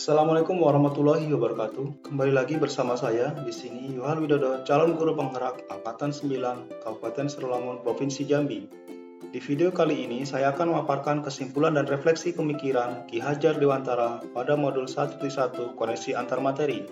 Assalamualaikum warahmatullahi wabarakatuh. Kembali lagi bersama saya di sini Yohan Widodo, calon guru penggerak Angkatan 9 Kabupaten Serawangun, Provinsi Jambi. Di video kali ini saya akan memaparkan kesimpulan dan refleksi pemikiran Ki Hajar Dewantara pada modul 1.1 koneksi antar materi.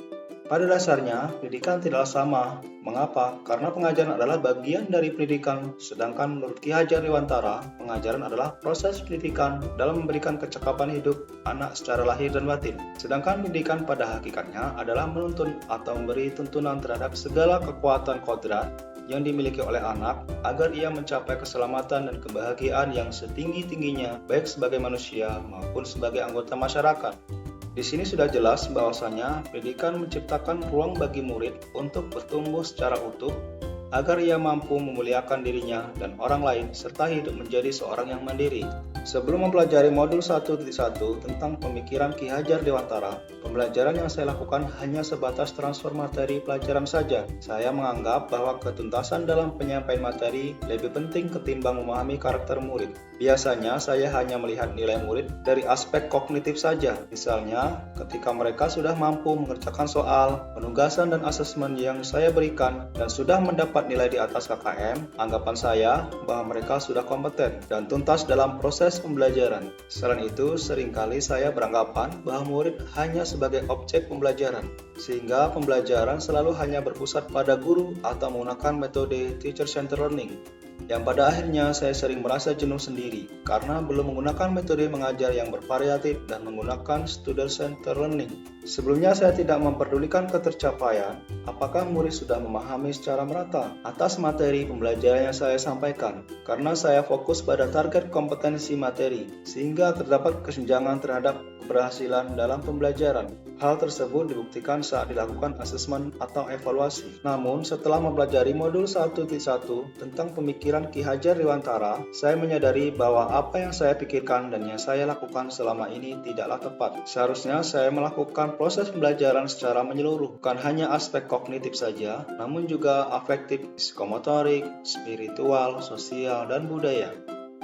Pada dasarnya, pendidikan tidaklah sama. Mengapa? Karena pengajaran adalah bagian dari pendidikan, sedangkan menurut Ki Hajar Dewantara, pengajaran adalah proses pendidikan dalam memberikan kecakapan hidup anak secara lahir dan batin. Sedangkan pendidikan pada hakikatnya adalah menuntun atau memberi tuntunan terhadap segala kekuatan kodrat yang dimiliki oleh anak agar ia mencapai keselamatan dan kebahagiaan yang setinggi-tingginya baik sebagai manusia maupun sebagai anggota masyarakat. Di sini sudah jelas bahwasanya pendidikan menciptakan ruang bagi murid untuk bertumbuh secara utuh agar ia mampu memuliakan dirinya dan orang lain serta hidup menjadi seorang yang mandiri. Sebelum mempelajari modul 1.1 tentang pemikiran Ki Hajar Dewantara, pembelajaran yang saya lakukan hanya sebatas transfer materi pelajaran saja. Saya menganggap bahwa ketuntasan dalam penyampaian materi lebih penting ketimbang memahami karakter murid. Biasanya saya hanya melihat nilai murid dari aspek kognitif saja. Misalnya, ketika mereka sudah mampu mengerjakan soal, penugasan dan asesmen yang saya berikan dan sudah mendapat nilai di atas KKM, anggapan saya bahwa mereka sudah kompeten dan tuntas dalam proses pembelajaran. Selain itu, seringkali saya beranggapan bahwa murid hanya sebagai objek pembelajaran, sehingga pembelajaran selalu hanya berpusat pada guru atau menggunakan metode teacher-centered learning, yang pada akhirnya saya sering merasa jenuh sendiri karena belum menggunakan metode mengajar yang bervariatif dan menggunakan student-centered learning. Sebelumnya saya tidak memperdulikan ketercapaian apakah murid sudah memahami secara merata atas materi pembelajaran yang saya sampaikan, karena saya fokus pada target kompetensi materi sehingga terdapat kesenjangan terhadap keberhasilan dalam pembelajaran. Hal tersebut dibuktikan saat dilakukan asesmen atau evaluasi. Namun, setelah mempelajari modul 1.1 tentang pemikiran Ki Hajar Dewantara, saya menyadari bahwa apa yang saya pikirkan dan yang saya lakukan selama ini tidaklah tepat. Seharusnya saya melakukan proses pembelajaran secara menyeluruh, bukan hanya aspek kognitif saja, namun juga afektif, psikomotorik, spiritual, sosial, dan budaya.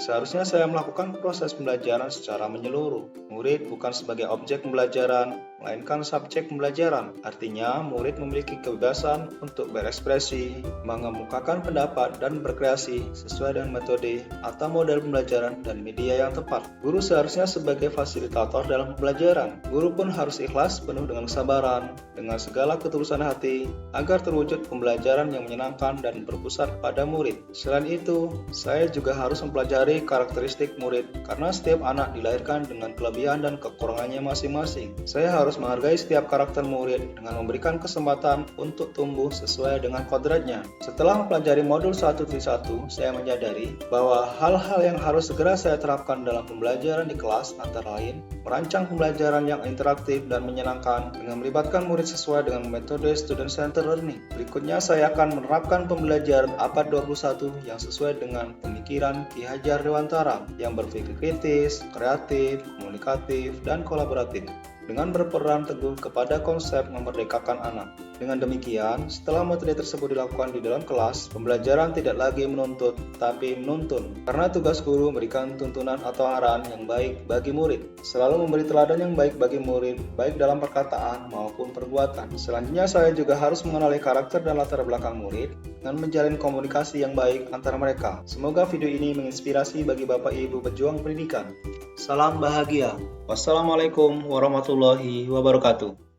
Seharusnya saya melakukan proses pembelajaran secara menyeluruh. Murid bukan sebagai objek pembelajaran, melainkan subjek pembelajaran. Artinya, murid memiliki kebebasan untuk berekspresi, mengemukakan pendapat, dan berkreasi sesuai dengan metode atau model pembelajaran dan media yang tepat. Guru seharusnya sebagai fasilitator dalam pembelajaran. Guru pun harus ikhlas, penuh dengan kesabaran, dengan segala ketulusan hati, agar terwujud pembelajaran yang menyenangkan dan berpusat pada murid. Selain itu, saya juga harus mempelajari karakteristik murid, karena setiap anak dilahirkan dengan kelebihan dan kekurangannya masing-masing. Saya harus menghargai setiap karakter murid dengan memberikan kesempatan untuk tumbuh sesuai dengan kodratnya. Setelah mempelajari modul 1.1, saya menyadari bahwa hal-hal yang harus segera saya terapkan dalam pembelajaran di kelas antara lain merancang pembelajaran yang interaktif dan menyenangkan dengan melibatkan murid sesuai dengan metode student-centered learning. Berikutnya saya akan menerapkan pembelajaran abad 21 yang sesuai dengan pemikiran Ki Hajar Dewantara yang berpikir kritis, kreatif, komunikatif, dan kolaboratif, dengan berperan teguh kepada konsep memerdekakan anak. Dengan demikian, setelah materi tersebut dilakukan di dalam kelas, pembelajaran tidak lagi menuntut, tapi menuntun. Karena tugas guru memberikan tuntunan atau arahan yang baik bagi murid, selalu memberi teladan yang baik bagi murid, baik dalam perkataan maupun perbuatan. Selanjutnya, saya juga harus mengenali karakter dan latar belakang murid, dengan menjalin komunikasi yang baik antara mereka. Semoga video ini menginspirasi bagi Bapak Ibu pejuang pendidikan. Salam bahagia. Wassalamualaikum warahmatullahi wabarakatuh.